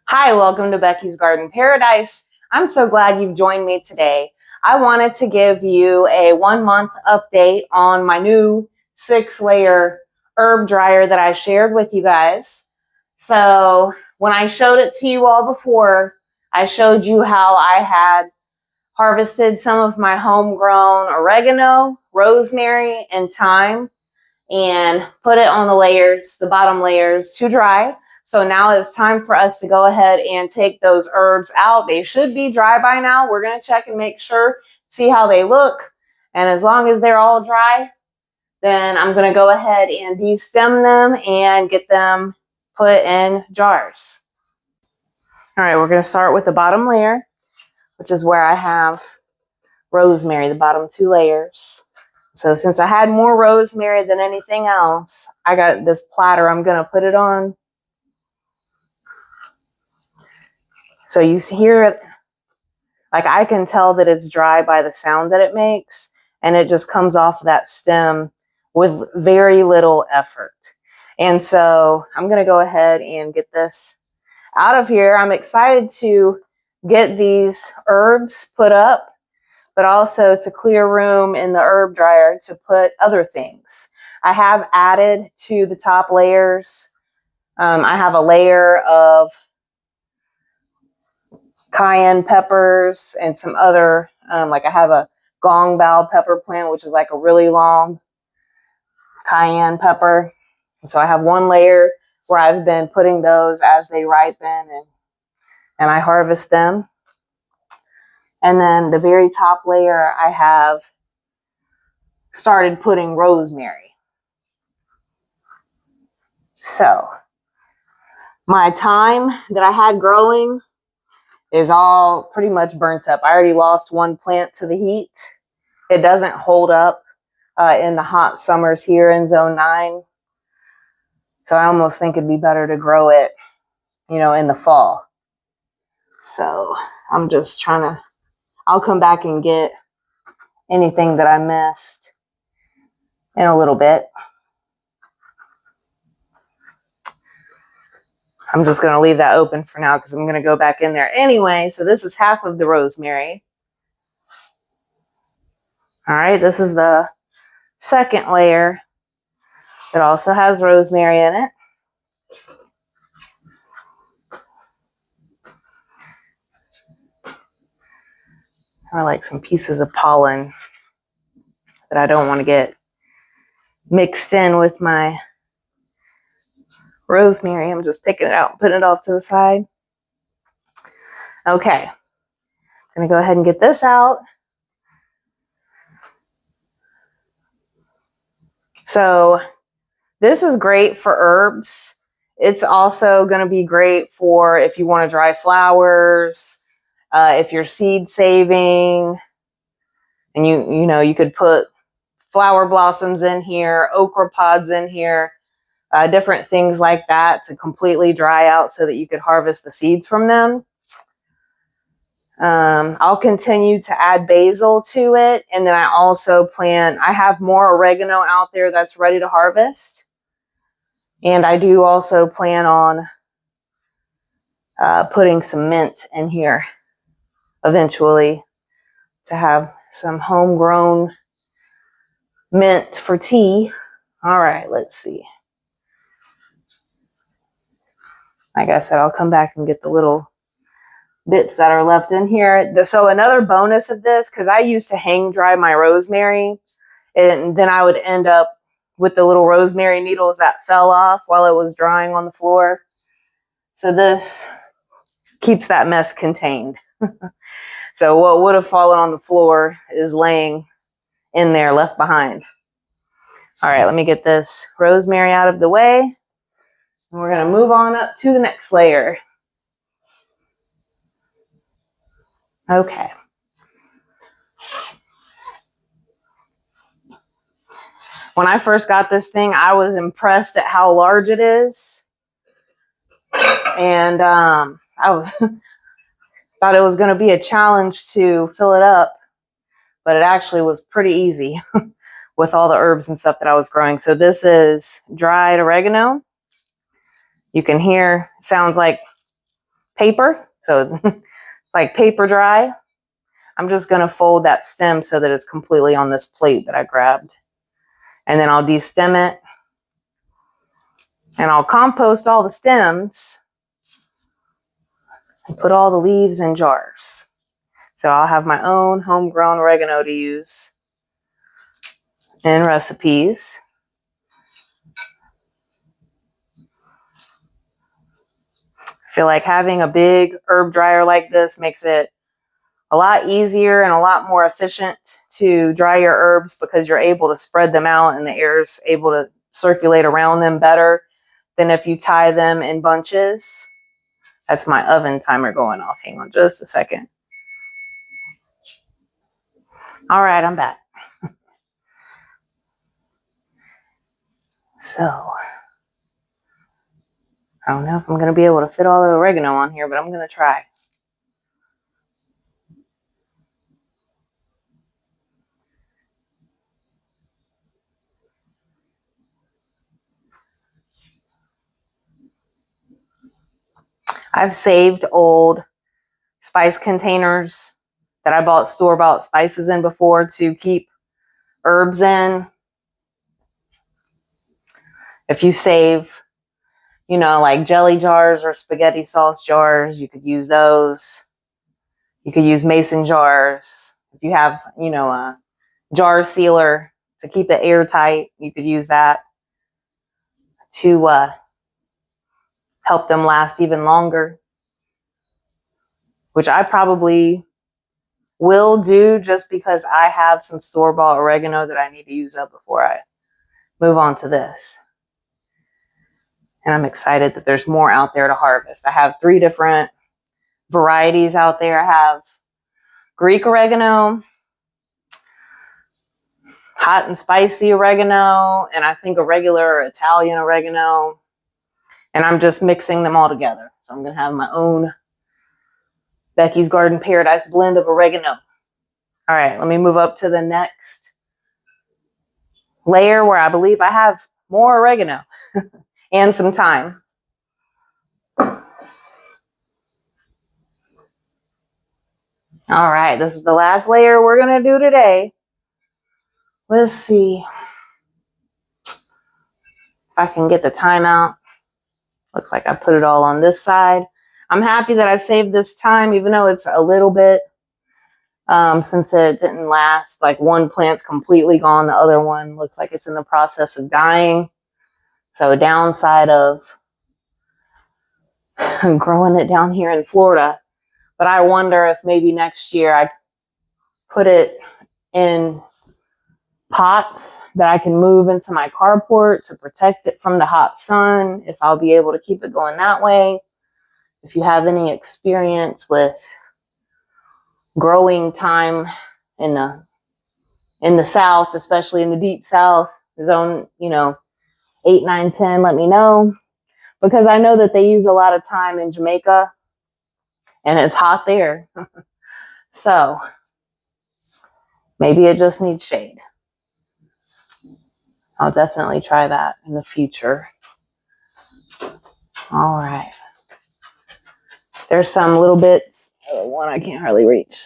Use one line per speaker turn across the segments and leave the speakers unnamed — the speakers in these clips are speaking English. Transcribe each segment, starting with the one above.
Hi, welcome to Becky's Garden Paradise. I'm so glad you've joined me today. I wanted to give you a 1 month update on my new 6-layer herb dryer that I shared with you guys. So when I showed it to you all before, I showed you how I had harvested some of my homegrown oregano, rosemary, and thyme and put it on the bottom layers to dry. So now it's time for us to go ahead and take those herbs out. They should be dry by now. We're going to check and make sure, see how they look. And as long as they're all dry, then I'm going to go ahead and de-stem them and get them put in jars. All right, we're going to start with the bottom layer, which is where I have rosemary, the bottom 2 layers. So since I had more rosemary than anything else, I got this platter I'm going to put it on. So you hear it, like I can tell that it's dry by the sound that it makes, and it just comes off that stem with very little effort. And so I'm going to go ahead and get this out of here. I'm excited to get these herbs put up, but also to clear room in the herb dryer to put other things. I have added to the top layers. I have a layer of cayenne peppers and some other, like I have a gong bao pepper plant, which is like a really long cayenne pepper. And so I have one layer where I've been putting those as they ripen and I harvest them. And then the very top layer, I have started putting rosemary. So my thyme that I had growing is all pretty much burnt up. I already lost one plant to the heat. It doesn't hold up in the hot summers here in zone 9. So I almost think it'd be better to grow it, in the fall. So I'm just trying to, I'll come back and get anything that I missed in a little bit. I'm just going to leave that open for now because I'm going to go back in there anyway. So this is half of the rosemary. All right, this is the second layer that also has rosemary in it. I like some pieces of pollen that I don't want to get mixed in with my rosemary. I'm just picking it out and putting it off to the side. Okay, I'm going to go ahead and get this out. So this is great for herbs. It's also going to be great for if you want to dry flowers, if you're seed saving, and you could put flower blossoms in here, okra pods in here, different things like that to completely dry out so that you could harvest the seeds from them. I'll continue to add basil to it. And then I also I have more oregano out there that's ready to harvest. And I do also plan on putting some mint in here eventually to have some homegrown mint for tea. All right, let's see. Like I said, I'll come back and get the little bits that are left in here. So another bonus of this, because I used to hang dry my rosemary, and then I would end up with the little rosemary needles that fell off while it was drying on the floor. So this keeps that mess contained. So what would have fallen on the floor is laying in there left behind. All right, let me get this rosemary out of the way. And we're going to move on up to the next layer. Okay. When I first got this thing, I was impressed at how large it is. And I thought it was going to be a challenge to fill it up, but it actually was pretty easy with all the herbs and stuff that I was growing. So this is dried oregano. You can hear, it sounds like paper. So it's like paper dry. I'm just going to fold that stem so that it's completely on this plate that I grabbed. And then I'll de-stem it. And I'll compost all the stems and put all the leaves in jars. So I'll have my own homegrown oregano to use in recipes. I feel like having a big herb dryer like this makes it a lot easier and a lot more efficient to dry your herbs because you're able to spread them out and the air is able to circulate around them better than if you tie them in bunches. That's my oven timer going off. Hang on just a second. All right, I'm back. So, I don't know if I'm going to be able to fit all the oregano on here, but I'm going to try. I've saved old spice containers that I bought store-bought spices in before to keep herbs in. If you save, you know, like jelly jars or spaghetti sauce jars, you could use those. You could use mason jars. If you have, you know, a jar sealer to keep it airtight, you could use that to help them last even longer, which I probably will do just because I have some store-bought oregano that I need to use up before I move on to this. And I'm excited that there's more out there to harvest. I have 3 different varieties out there. I have Greek oregano, hot and spicy oregano, and I think a regular Italian oregano. And I'm just mixing them all together. So I'm going to have my own Becky's Garden Paradise blend of oregano. All right, let me move up to the next layer where I believe I have more oregano and some thyme. All right, this is the last layer we're going to do today. Let's see if I can get the thyme out. Looks like I put it all on this side. I'm happy that I saved this thyme, even though it's a little bit, since it didn't last. Like one plant's completely gone. The other one looks like it's in the process of dying. So a downside of growing it down here in Florida. But I wonder if maybe next year I put it in pots that I can move into my carport to protect it from the hot sun, if I'll be able to keep it going that way. If you have any experience with growing thyme in the South, especially in the deep South, zone, 8, 9, 10, let me know. Because I know that they use a lot of thyme in Jamaica and it's hot there. So maybe it just needs shade. I'll definitely try that in the future. All right. There's some little bits. Oh, one I can't hardly reach.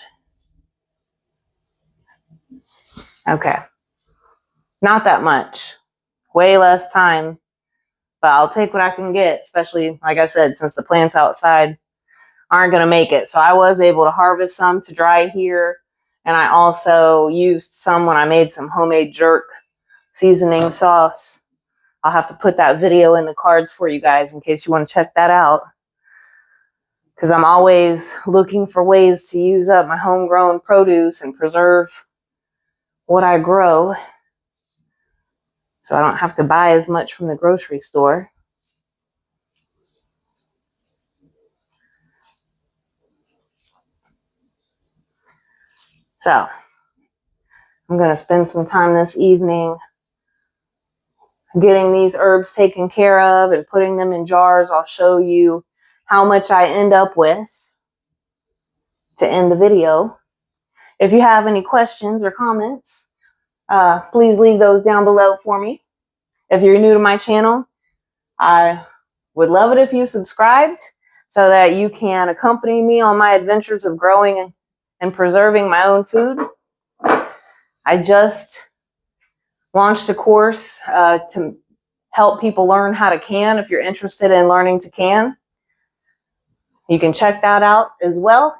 Okay. Not that much. Way less time. But I'll take what I can get, especially, like I said, since the plants outside aren't going to make it. So I was able to harvest some to dry here. And I also used some when I made some homemade jerk seasoning sauce. I'll have to put that video in the cards for you guys in case you want to check that out. Because I'm always looking for ways to use up my homegrown produce and preserve what I grow, so I don't have to buy as much from the grocery store. So I'm going to spend some time this evening getting these herbs taken care of and putting them in jars. I'll show you how much I end up with to end the video. If you have any questions or comments, please leave those down below for me. If you're new to my channel, I would love it if you subscribed. so that you can accompany me on my adventures of growing and preserving my own food. I just launched a course to help people learn how to can. If you're interested in learning to can, you can check that out as well.